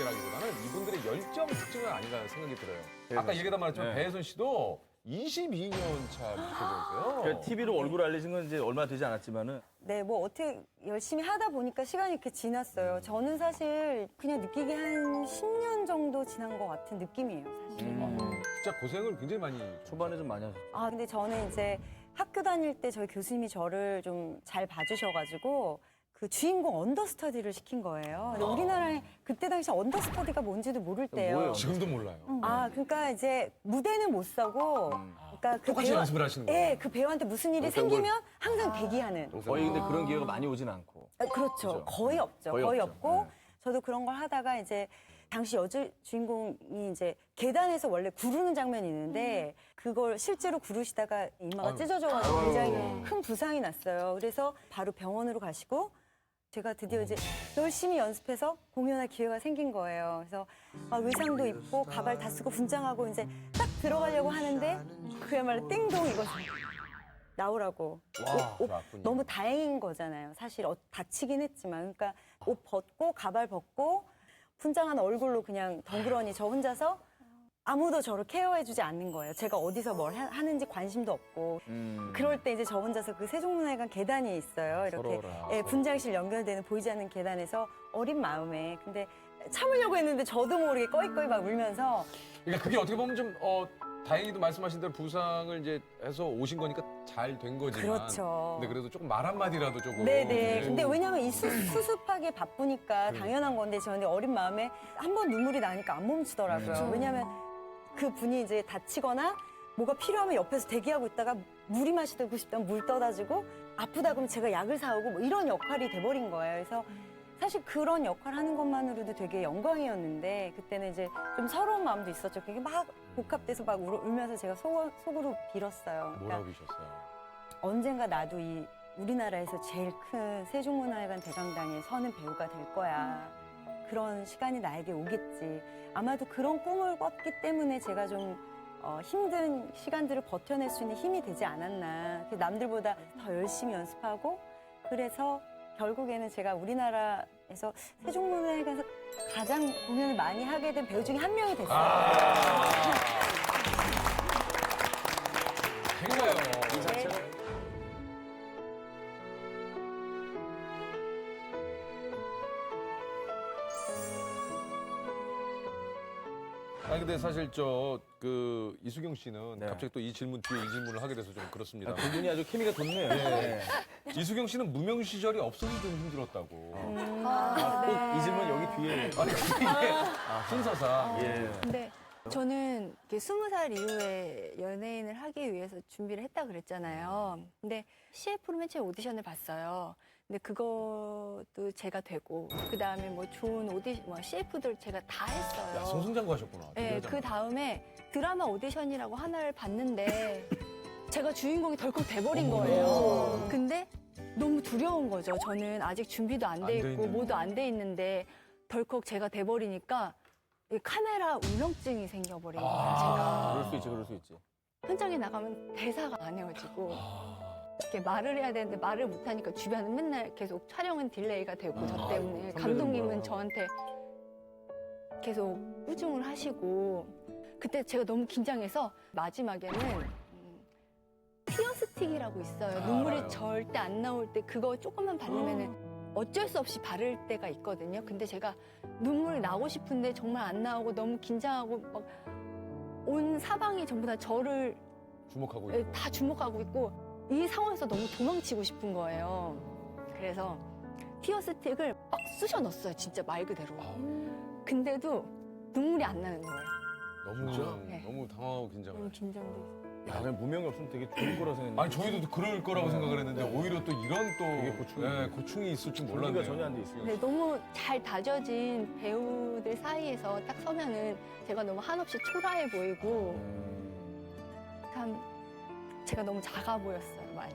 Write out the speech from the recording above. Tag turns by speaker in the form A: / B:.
A: 관계라기보다는 이분들의 열정 특징은 아닌가 생각이 들어요. 아까
B: 배혜선 씨.
A: 얘기다 말했지만
B: 네.
A: 배혜선 씨도 22년 차 뮤지컬이세요.
B: 그러니까 TV로 얼굴 알리신 건 이제 얼마 되지 않았지만은
C: 네, 뭐 어떻게 열심히 하다 보니까 시간이 이렇게 지났어요. 저는 사실 그냥 느끼기 한 10년 정도 지난 것 같은 느낌이에요, 사실.
A: 진짜 고생을 굉장히 많이
B: 초반에 좀 많이 하셨죠.
C: 아, 근데 저는 이제 학교 다닐 때 저희 교수님이 저를 좀 잘 봐주셔가지고 그 주인공 언더스터디를 시킨 거예요. 근데 우리나라에 그때 당시 언더스터디가 뭔지도 모를 때요.
B: 뭐예요?
A: 지금도 몰라요.
C: 아, 그러니까 이제 무대는 못 서고, 그러니까 그
A: 똑같이 연습을 하시는 거예요?
C: 네, 그 배우한테 무슨 일이 생기면 항상 대기하는.
B: 거의 근데 그런 기회가 많이 오진 않고.
C: 아, 그렇죠.
B: 그죠?
C: 거의 없죠.
B: 거의
C: 거의
B: 없죠.
C: 없고,
B: 네.
C: 저도 그런 걸 하다가 이제 당시 여주 주인공이 이제 계단에서 원래 구르는 장면이 있는데 그걸 실제로 구르시다가 이마가
A: 아유.
C: 찢어져가지고 굉장히 큰 부상이 났어요. 그래서 바로 병원으로 가시고 제가 드디어 이제 열심히 연습해서 공연할 기회가 생긴 거예요. 그래서 막 의상도 입고 가발 다 쓰고 분장하고 이제 딱 들어가려고 하는데 그야말로 띵동 이거 나오라고. 옷
A: 나왔군요.
C: 너무 다행인 거잖아요. 사실 다치긴 했지만. 그러니까 옷 벗고 가발 벗고 분장한 얼굴로 그냥 덩그러니 저 혼자서 아무도 저를 케어해주지 않는 거예요. 제가 어디서 뭘 하는지 관심도 없고. 그럴 때 이제 저 혼자서 그 세종문화회관 계단이 있어요. 이렇게
A: 서러워라.
C: 예, 분장실 연결되는 보이지 않는 계단에서 어린 마음에. 근데 참으려고 했는데 저도 모르게 꺼이꺼이 막 울면서
A: 그러니까 그게 어떻게 보면 좀 다행히도 말씀하신 대로 부상을 이제 해서 오신 거니까 잘 된 거지만.
C: 그렇죠.
A: 근데 그래도 조금 말 한마디라도 조금.
C: 네네. 근데 왜냐면 이 수습하게 바쁘니까 당연한 건데 저는 어린 마음에 한 번 눈물이 나니까 안 멈추더라고요. 왜냐면 그 분이 이제 다치거나 뭐가 필요하면 옆에서 대기하고 있다가 물이 마시고 싶다면 물 떠다 주고 아프다 그러면 제가 약을 사오고 뭐 이런 역할이 돼버린 거예요. 그래서 사실 그런 역할 하는 것만으로도 되게 영광이었는데 그때는 이제 좀 서러운 마음도 있었죠. 그게 막 복합돼서 막 울면서 제가 속으로 빌었어요.
A: 뭐라고 하셨어요?
C: 언젠가 나도 이 우리나라에서 제일 큰 세종문화회관 대강당에 서는 배우가 될 거야. 그런 시간이 나에게 오겠지. 아마도 그런 꿈을 꿨기 때문에 제가 좀 힘든 시간들을 버텨낼 수 있는 힘이 되지 않았나. 남들보다 더 열심히 연습하고 그래서 결국에는 제가 우리나라에서 세종문화회관에서 가장 공연을 많이 하게 된 배우 중에 한 명이 됐어요.
A: 행가요.
C: 네.
A: 아니 근데 사실 이수경 씨는
B: 네.
A: 갑자기 또 이 질문 뒤에 이 질문을 하게 돼서 좀 그렇습니다.
B: 두 분이 아주 케미가 좋네요.
A: 네. 이수경 씨는 무명 시절이 없어서 좀 힘들었다고.
B: 꼭 이 질문 여기 뒤에.
A: 아니 근데 이게 순서상.
B: 예.
D: 근데 저는 20살 이후에 연예인을 하기 위해서 준비를 했다 그랬잖아요. 근데 CF로 맨 처음에 오디션을 봤어요. 근데 그것도 제가 되고 그다음에 뭐 좋은 CF들 제가 다 했어요.
A: 야, 승승장구 하셨구나.
D: 네, 그 다음에 드라마 오디션이라고 하나를 봤는데 제가 주인공이 덜컥 돼버린 거예요. 근데 너무 두려운 거죠. 저는 아직 준비도 안 돼
A: 안 돼
D: 있고
A: 있는데.
D: 뭐도 안 돼 있는데 덜컥 제가 돼버리니까 이 카메라 울렁증이 생겨버린 거예요, 제가.
B: 그럴 수 있지, 그럴 수 있지.
D: 현장에 나가면 대사가 안 헤어지고 이렇게 말을 해야 되는데 말을 못하니까 주변은 맨날 계속 촬영은 딜레이가 되고 저 때문에
B: 선배들은
D: 감독님은
B: 뭐야.
D: 저한테 계속 꾸중을 하시고 그때 제가 너무 긴장해서 마지막에는 티어 스틱이라고 있어요. 눈물이
A: 알아요.
D: 절대 안 나올 때 그거 조금만 바르면은 어쩔 수 없이 바를 때가 있거든요. 근데 제가 눈물이 나고 싶은데 정말 안 나오고 너무 긴장하고 막 온 사방이 전부 다 저를
A: 주목하고 있고.
D: 다 주목하고 있고 이 상황에서 너무 도망치고 싶은 거예요. 그래서 티어 스틱을 막 쑤셔 넣었어요. 진짜 말 그대로. 근데도 눈물이 안 나는 거예요.
A: 너무
D: 네.
A: 너무 당황하고 긴장을.
D: 너무 긴장돼.
B: 야, 그냥 무명이 없으면 되게 좋을 거라 생각했는데.
A: 아니 저희도 그럴 거라고 생각을 했는데 오히려 또 이런 또
B: 되게 고충이.
A: 고충이 있을 줄
B: 준비가
A: 몰랐네요.
B: 전혀 안 돼 있어요.
D: 네, 너무 잘 다져진 배우들 사이에서 딱 서면은 제가 너무 한없이 초라해 보이고 참 제가 너무 작아 보였어요, 많이.